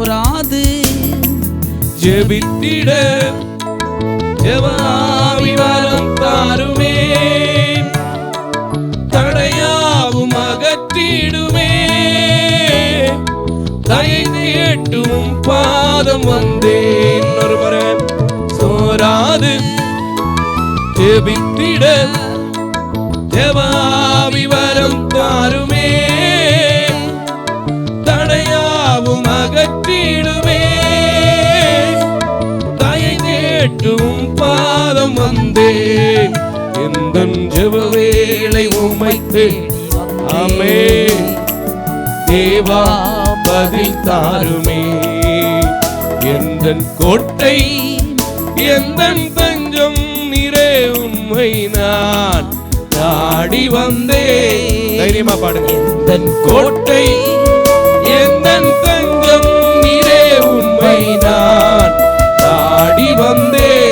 சோராது ஜெபித்திட ஜெப ஆவி வரம் தாருமே, தடையாவும் அகற்றிடுமே, தயங்கி எட்டும் பாதம் வந்தேன். ஒரு முறை சோராது ஜெபித்திட ஜெப ஆவி வரம் தாருமே, தடையாவும் அகற்றிடுமே, தயங்கேட்டும் பாதம் வந்தேன். எந்தன் ஜெப வேளை உம்மைத்தே ஆமே தேவா பதில் தாருமே. எந்தன் கோட்டை எந்தன் தஞ்சம் நீரே, உம்மை நான் நாடி வந்தேன். தைரியமா பாடுங்க. எந்தன் கோட்டை எந்தன் தஞ்சம் நீரே, உம்மை நான் நாடி வந்தேன்.